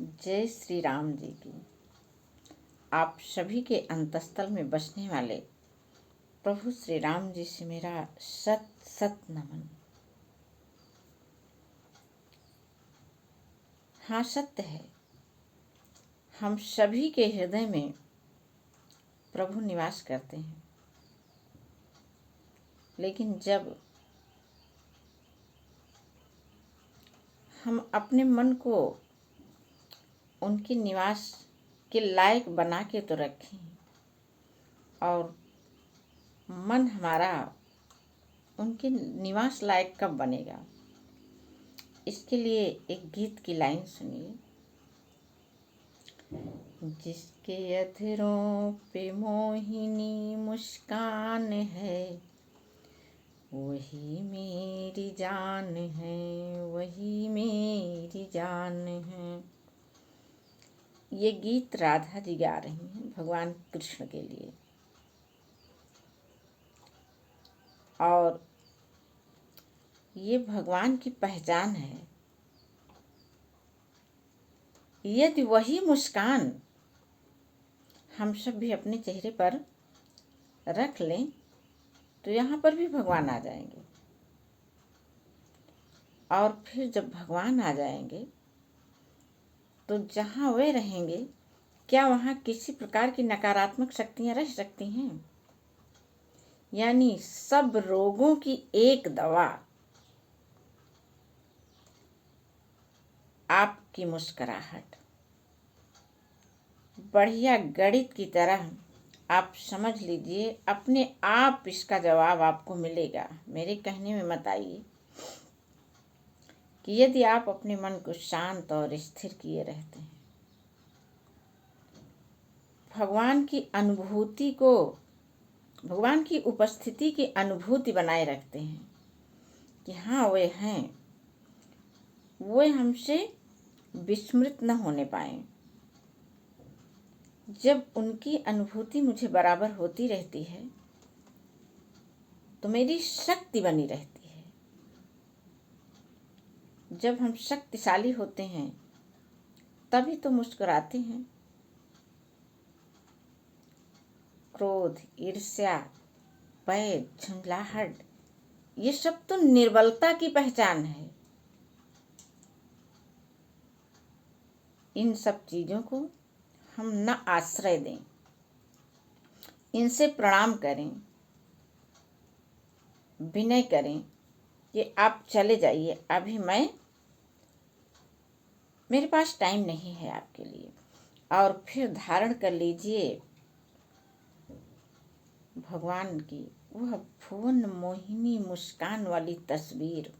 जय श्री राम जी की। आप सभी के अंतस्थल में बसने वाले प्रभु श्री राम जी से मेरा सत सत नमन। हाँ, सत्य है, हम सभी के हृदय में प्रभु निवास करते हैं, लेकिन जब हम अपने मन को उनके निवास के लायक बना के तो रखें, और मन हमारा उनके निवास लायक कब बनेगा, इसके लिए एक गीत की लाइन सुनिए। जिसके अधरों पे मोहिनी मुस्कान है, वही मेरी जान है, वही मेरी जान है। ये गीत राधा जी गा रही हैं भगवान कृष्ण के लिए, और ये भगवान की पहचान है। यदि वही मुस्कान हम सब भी अपने चेहरे पर रख लें तो यहाँ पर भी भगवान आ जाएंगे, और फिर जब भगवान आ जाएंगे तो जहाँ वे रहेंगे, क्या वहाँ किसी प्रकार की नकारात्मक शक्तियाँ रह सकती हैं? यानी सब रोगों की एक दवा आपकी मुस्कुराहट। बढ़िया गणित की तरह आप समझ लीजिए, अपने आप इसका जवाब आपको मिलेगा। मेरे कहने में मत आइए कि यदि आप अपने मन को शांत और स्थिर किए रहते हैं, भगवान की अनुभूति को, भगवान की उपस्थिति की अनुभूति बनाए रखते हैं कि हाँ वे हैं, वे हमसे विस्मृत न होने पाए। जब उनकी अनुभूति मुझे बराबर होती रहती है तो मेरी शक्ति बनी रहती है। जब हम शक्तिशाली होते हैं तभी तो मुस्कुराते हैं। क्रोध, ईर्ष्या, भय, झुंझलाहट, ये सब तो निर्बलता की पहचान है। इन सब चीजों को हम न आश्रय दें, इनसे प्रणाम करें, विनय करें कि आप चले जाइए, अभी मेरे पास टाइम नहीं है आपके लिए। और फिर धारण कर लीजिए भगवान की वह भुवन मोहिनी मुस्कान वाली तस्वीर,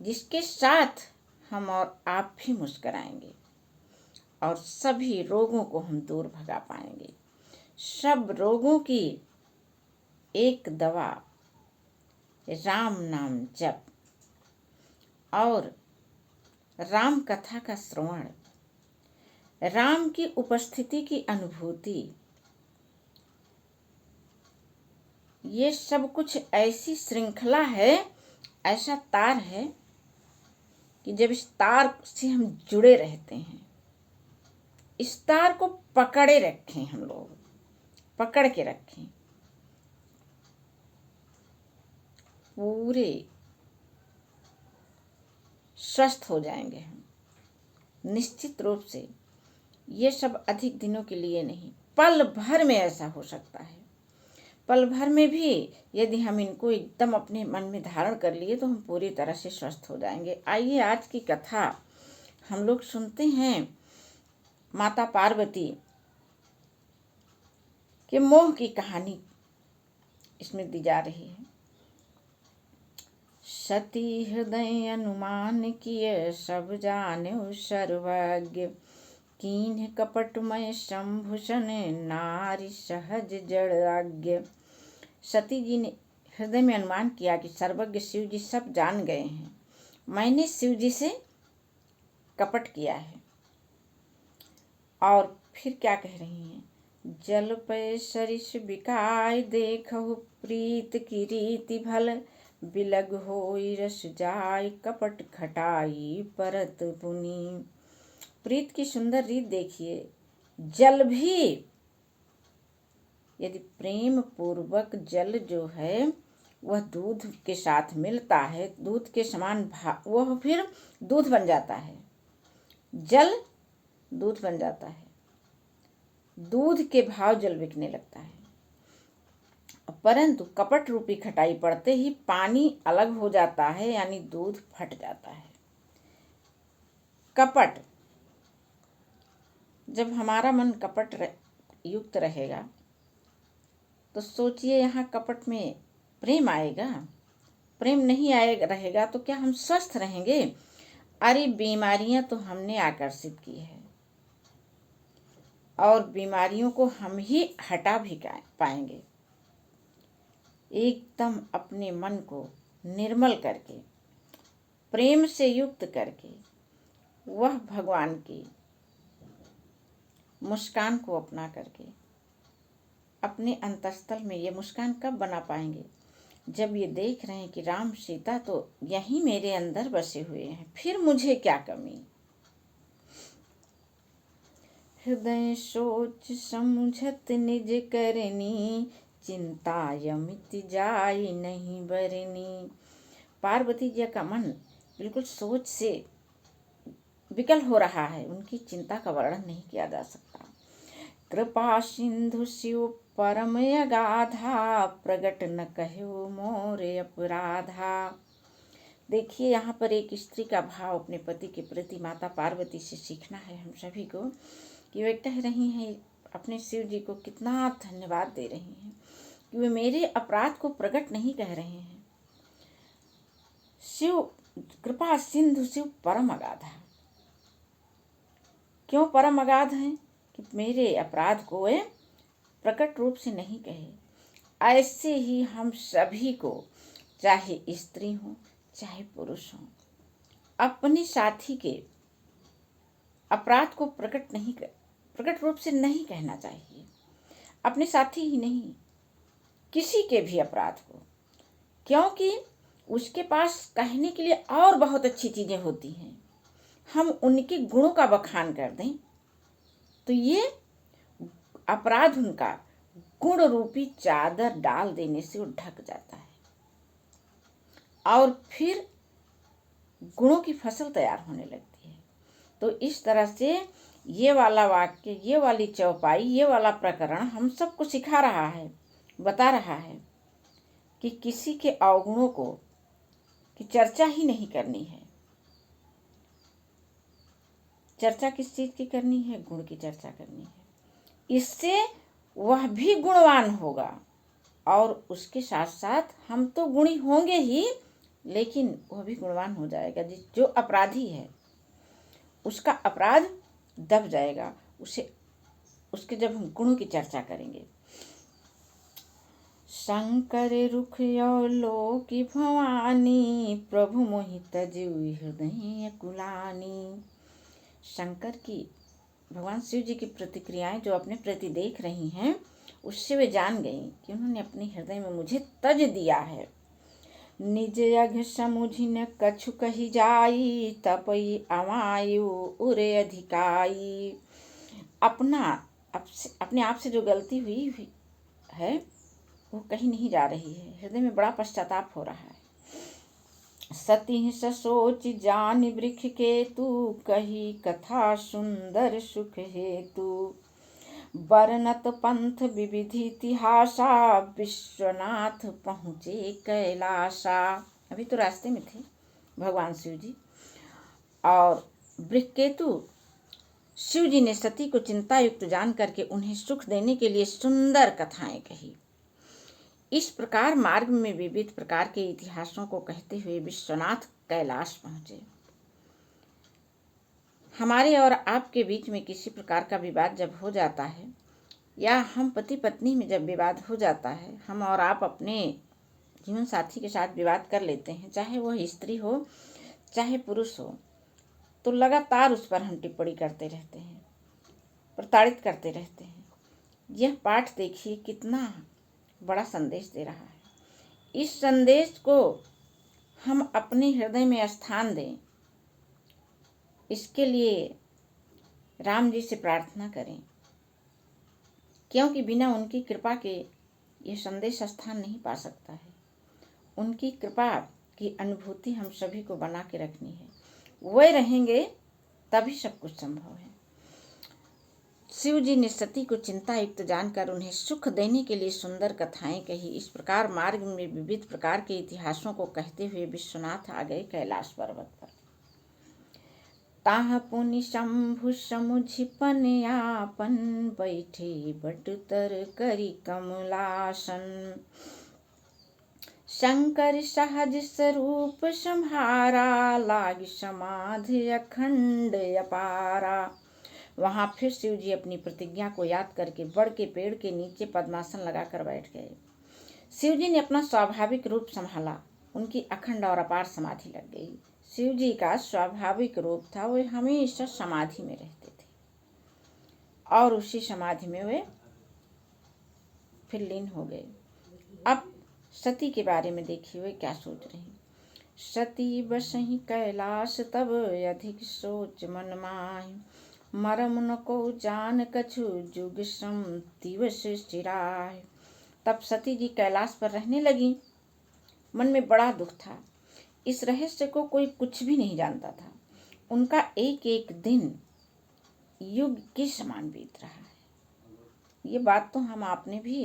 जिसके साथ हम और आप भी मुस्कुराएंगे और सभी रोगों को हम दूर भगा पाएंगे। सब रोगों की एक दवा राम नाम जप और राम कथा का श्रवण, राम की उपस्थिति की अनुभूति, ये सब कुछ ऐसी श्रृंखला है, ऐसा तार है कि जब इस तार से हम जुड़े रहते हैं, इस तार को पकड़े रखें, हम लोग पकड़ के रखें, पूरे स्वस्थ हो जाएंगे हम निश्चित रूप से। ये सब अधिक दिनों के लिए नहीं, पल भर में ऐसा हो सकता है। पल भर में भी यदि हम इनको एकदम अपने मन में धारण कर लिए तो हम पूरी तरह से स्वस्थ हो जाएंगे। आइए आज की कथा हम लोग सुनते हैं। माता पार्वती के मोह की कहानी इसमें दी जा रही है। सती हृदय अनुमान किए, सब जाने सर्वज्ञ, कीन्ह कपटमय संभूषण, नारी सहज जड़ आज्ञ। सती जी ने हृदय में अनुमान किया कि सर्वज्ञ शिव जी सब जान गए हैं, मैंने शिव जी से कपट किया है। और फिर क्या कह रही हैं? जल पे सरिस बिकाय, देखहु प्रीत की रीति भल, बिलग होई रस जाय, कपट खटाई परत पुनि। प्रीत की सुंदर रीत देखिए, जल भी यदि प्रेम पूर्वक जल जो है वह दूध के साथ मिलता है, दूध के समान वह फिर दूध बन जाता है, जल दूध बन जाता है, दूध के भाव जल बिकने लगता है। परंतु कपट रूपी खटाई पड़ते ही पानी अलग हो जाता है, यानी दूध फट जाता है। कपट, जब हमारा मन कपट युक्त रहेगा तो सोचिए यहाँ कपट में प्रेम आएगा? प्रेम नहीं आएगा रहेगा तो क्या हम स्वस्थ रहेंगे? अरे बीमारियां तो हमने आकर्षित की है और बीमारियों को हम ही हटा भी पाएंगे। एकदम अपने मन को निर्मल करके, प्रेम से युक्त करके, वह भगवान की मुस्कान को अपना करके अपने अंतस्थल में ये मुस्कान कब बना पाएंगे? जब ये देख रहे हैं कि राम सीता तो यहीं मेरे अंदर बसे हुए हैं, फिर मुझे क्या कमी। हृदय सोच समझत निज करनी, चिंता यमित जाय नहीं बरनी। पार्वती जी का मन बिल्कुल सोच से विकल हो रहा है, उनकी चिंता का वर्णन नहीं किया जा सकता। कृपा सिंधु शिव परम अगाधा, प्रगट न कहो मोरे अपराधा। देखिए यहाँ पर एक स्त्री का भाव अपने पति के प्रति माता पार्वती से सीखना है हम सभी को, कि वे कह रही हैं अपने शिव जी को कितना धन्यवाद दे रही हैं कि वे मेरे अपराध को प्रकट नहीं कह रहे हैं। शिव कृपा सिंधु शिव परम अगाधा, क्यों परम अगाध हैं? कि मेरे अपराध को वे प्रकट रूप से नहीं कहे। ऐसे ही हम सभी को, चाहे स्त्री हो चाहे पुरुष हो, अपने साथी के अपराध को प्रकट रूप से नहीं कहना चाहिए। अपने साथी ही नहीं, किसी के भी अपराध को, क्योंकि उसके पास कहने के लिए और बहुत अच्छी चीजें होती हैं। हम उनके गुणों का बखान कर दें तो ये अपराध उनका गुण रूपी चादर डाल देने से वो ढक जाता है और फिर गुणों की फसल तैयार होने लगती है। तो इस तरह से ये वाला वाक्य, ये वाली चौपाई, ये वाला प्रकरण हम सबको सिखा रहा है, बता रहा है कि किसी के अवगुणों को की चर्चा ही नहीं करनी है। चर्चा किस चीज की करनी है? गुण की चर्चा करनी है। इससे वह भी गुणवान होगा और उसके साथ साथ हम तो गुणी होंगे ही, लेकिन वह भी गुणवान हो जाएगा। जो अपराधी है उसका अपराध दब जाएगा, उसके जब हम गुणों की चर्चा करेंगे। शंकर रुख लो की भवानी, प्रभु मोहित जीव हृदय कुलानी। शंकर की, भगवान शिव जी की प्रतिक्रियाएं जो अपने प्रति देख रही हैं, उससे वे जान गई कि उन्होंने अपने हृदय में मुझे तज दिया है। निज अघ समुझि न कछु कही जाई, तपई अमायु उरे अधिकाई। अपने आप से जो गलती हुई है वो कहीं नहीं जा रही है, हृदय में बड़ा पश्चाताप हो रहा है। सती सोच जान वृक्ष के तू, कही कथा सुंदर सुख हेतु। बरनत पंथ विविधि इतिहासा, विश्वनाथ पहुँचे कैलासा। अभी तो रास्ते में थे भगवान शिव जी, और वृक्षकेतु शिव जी ने सती को चिंता युक्त जान करके उन्हें सुख देने के लिए सुंदर कथाएं कही। इस प्रकार मार्ग में विविध प्रकार के इतिहासों को कहते हुए विश्वनाथ कैलाश पहुंचे। हमारे और आपके बीच में किसी प्रकार का विवाद जब हो जाता है, या हम पति पत्नी में जब विवाद हो जाता है, हम और आप अपने जीवन साथी के साथ विवाद कर लेते हैं, चाहे वह स्त्री हो चाहे पुरुष हो, तो लगातार उस पर हम टिप्पणी करते रहते हैं, प्रताड़ित करते रहते हैं। यह पाठ देखिए कितना बड़ा संदेश दे रहा है। इस संदेश को हम अपने हृदय में स्थान दें, इसके लिए राम जी से प्रार्थना करें, क्योंकि बिना उनकी कृपा के यह संदेश स्थान नहीं पा सकता है। उनकी कृपा की अनुभूति हम सभी को बना के रखनी है। वे रहेंगे तभी सब कुछ संभव है। शिव जी ने सती को चिंता युक्त जानकर उन्हें सुख देने के लिए सुंदर कथाएं कही। इस प्रकार मार्ग में विविध प्रकार के इतिहासों को कहते हुए विश्वनाथ आ गए कैलाश पर्वत पर। ताह पुनि शंभु समुझिपन आपन, बैठे बटुतर करी कमलासन। शंकर सहज स्वरूप सम्हारा, लाग समाधि अखंड अपारा। वहां फिर शिव जी अपनी प्रतिज्ञा को याद करके बड़ के पेड़ के नीचे पद्मासन लगाकर बैठ गए। शिव जी ने अपना स्वाभाविक रूप संभाला, उनकी अखंड और अपार समाधि लग गई। शिव जी का स्वाभाविक रूप था, वे हमेशा समाधि में रहते थे और उसी समाधि में वे फिर लीन हो गए। अब सती के बारे में देखिए वे क्या सोच रही। सती बसहि कैलाश तब, अधिक सोच मन माहि। मरम न को जान कछु, जुग सम दिवस चिराय। तब सती जी कैलाश पर रहने लगी। मन में बड़ा दुख था। इस रहस्य को कोई कुछ भी नहीं जानता था। उनका एक एक दिन युग के समान बीत रहा है। ये बात तो हम आपने भी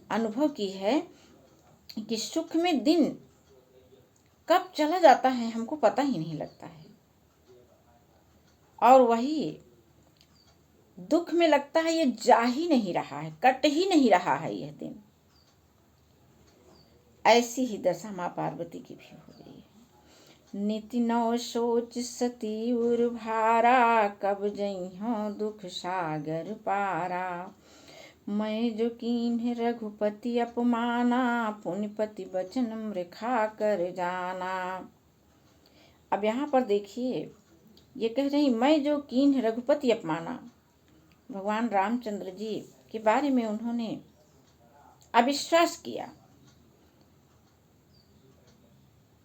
अनुभव की है कि सुख में दिन कब चला जाता है हमको पता ही नहीं लगता है, और वही दुख में लगता है ये जा ही नहीं रहा है, कट ही नहीं रहा है यह दिन। ऐसी ही दशा माँ पार्वती की भी हो गई है। निति नौ सोच सती उर भारा, कब जइहो दुख सागर पारा। मैं जो कीन्ह रघुपति अपमाना, पुण्यपति बचन मृखा कर जाना। अब यहाँ पर देखिए ये कह रही, मैं जो कीन्ह रघुपति अपमाना। भगवान रामचंद्र जी के बारे में उन्होंने अविश्वास किया।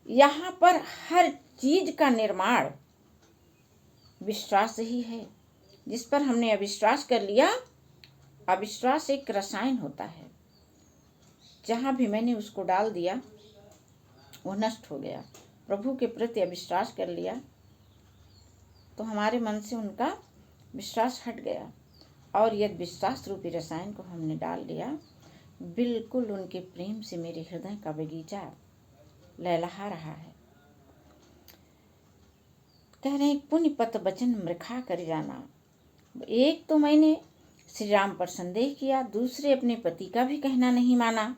यहाँ पर हर चीज का निर्माण विश्वास ही है। जिस पर हमने अविश्वास कर लिया, अविश्वास एक रसायन होता है, जहां भी मैंने उसको डाल दिया वो नष्ट हो गया। प्रभु के प्रति अविश्वास कर लिया तो हमारे मन से उनका विश्वास हट गया, और यदि विश्वास रूपी रसायन को हमने डाल लिया, बिल्कुल उनके प्रेम से मेरे हृदय का बगीचा लहलहा रहा है। कह रहे हैं पुण्य पत बचन मृखा कर जाना। एक तो मैंने श्री राम पर संदेह किया, दूसरे अपने पति का भी कहना नहीं माना।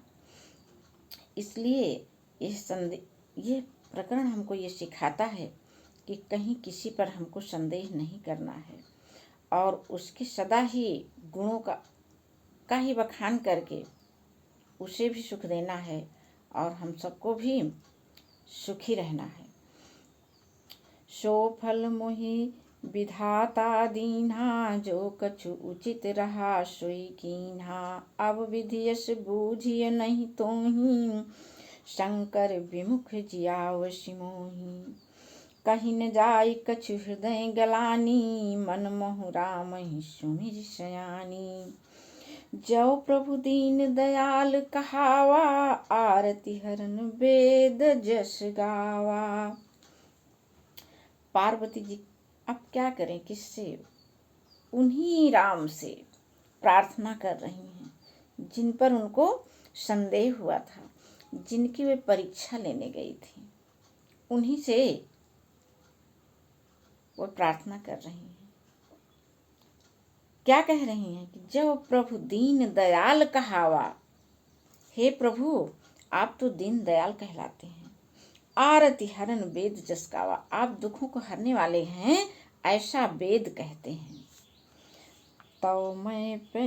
इसलिए ये प्रकरण हमको ये सिखाता है कि कहीं किसी पर हमको संदेह नहीं करना है, और उसके सदा ही गुणों का ही बखान करके उसे भी सुख देना है, और हम सबको भी सुखी रहना है। सो फल मोहि विधाता दीन्हा, जो कछु उचित रहा सोई कीन्हा। अब विधियस बूझिय नहीं तोहि, शंकर विमुख जियावसि मोहि। कहीं न जाय कछु हृदय गलानी, मन मोहु राम ही सुमिर सयानी। जो प्रभु दीन दयाल कहावा, आरती हरन वेद जस गावा। पार्वती जी अब क्या करें, किससे? उन्हीं राम से प्रार्थना कर रही हैं जिन पर उनको संदेह हुआ था, जिनकी वे परीक्षा लेने गई थी। उन्हीं से वो प्रार्थना कर रही हैं। क्या कह रही हैं कि जो प्रभु दीन दयाल कहावा, हे प्रभु आप तो दीन दयाल कहलाते हैं। आरती हरन वेद जस गावा, आप दुखों को हरने वाले हैं ऐसा वेद कहते हैं। तो मैं पे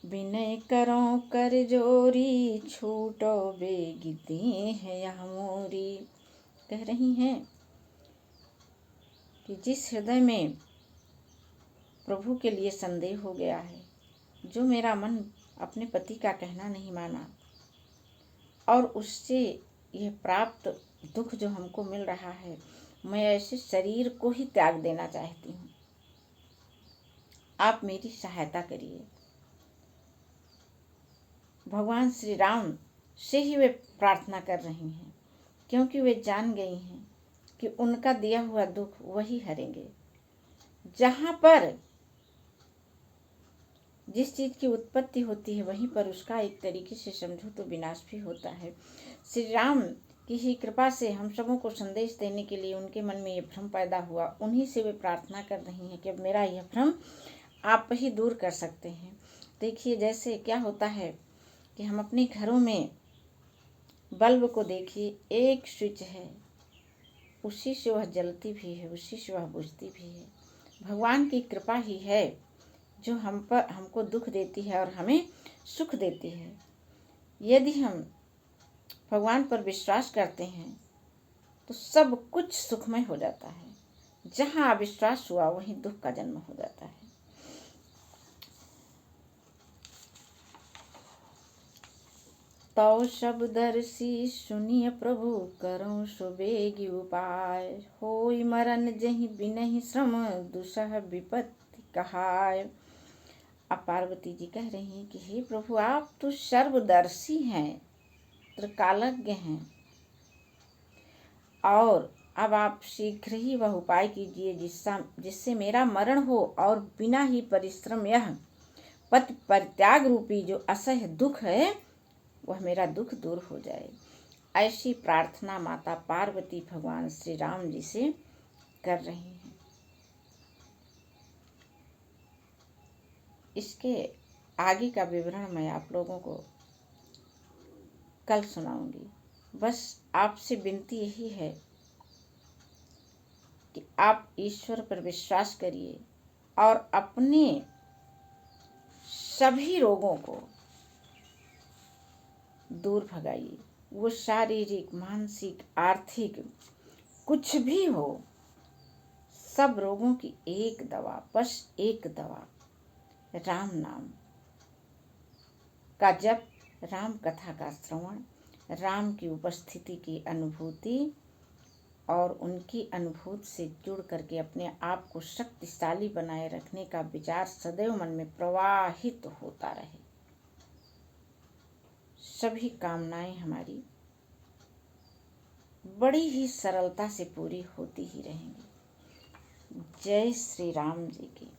विनय करो कर जोरी, छूटो बेगिते हैं यह मोरी। कह रही हैं कि जिस हृदय में प्रभु के लिए संदेह हो गया है, जो मेरा मन अपने पति का कहना नहीं माना, और उससे यह प्राप्त दुख जो हमको मिल रहा है, मैं ऐसे शरीर को ही त्याग देना चाहती हूँ। आप मेरी सहायता करिए। भगवान श्री राम से ही वे प्रार्थना कर रही हैं, क्योंकि वे जान गई हैं कि उनका दिया हुआ दुख वही हरेंगे। जहाँ पर जिस चीज की उत्पत्ति होती है वहीं पर उसका एक तरीके से समझो तो विनाश भी होता है। श्री राम की ही कृपा से हम सबों को संदेश देने के लिए उनके मन में ये भ्रम पैदा हुआ। उन्हीं से वे प्रार्थना कर रही हैं कि अब मेरा यह भ्रम आप ही दूर कर सकते हैं। देखिए, जैसे क्या होता है कि हम अपने घरों में बल्ब को देखिए, एक स्विच है, उसी से वह जलती भी है, उसी से वह बुझती भी है। भगवान की कृपा ही है जो हमको दुख देती है और हमें सुख देती है। यदि हम भगवान पर विश्वास करते हैं तो सब कुछ सुखमय हो जाता है। जहाँ अविश्वास हुआ वहीं दुख का जन्म हो जाता है। तौ सब दर्शी सुनिय प्रभु करऊं सुबेगी उपाय, होई मरन जहि बिनहि श्रम दुसह विपत्ति कहाय। अब पार्वती जी कह रही हैं कि हे प्रभु, आप तो सर्वदर्शी हैं, त्रिकालज्ञ हैं, और अब आप शीघ्र ही वह उपाय कीजिए जिससे मेरा मरण हो और बिना ही परिश्रम यह पति परित्याग रूपी जो असह्य दुख है वह मेरा दुख दूर हो जाए। ऐसी प्रार्थना माता पार्वती भगवान श्री राम जी से कर रही हैं। इसके आगे का विवरण मैं आप लोगों को कल सुनाऊंगी। बस आपसे विनती यही है कि आप ईश्वर पर विश्वास करिए और अपने सभी रोगों को दूर भगाइए। वो शारीरिक, मानसिक, आर्थिक कुछ भी हो, सब रोगों की एक दवा, बस एक दवा, राम नाम का जप, राम कथा का श्रवण, राम की उपस्थिति की अनुभूति और उनकी अनुभूति से जुड़ करके अपने आप को शक्तिशाली बनाए रखने का विचार सदैव मन में प्रवाहित होता रहे। सभी कामनाएं हमारी बड़ी ही सरलता से पूरी होती ही रहेंगी। जय श्री राम जी की।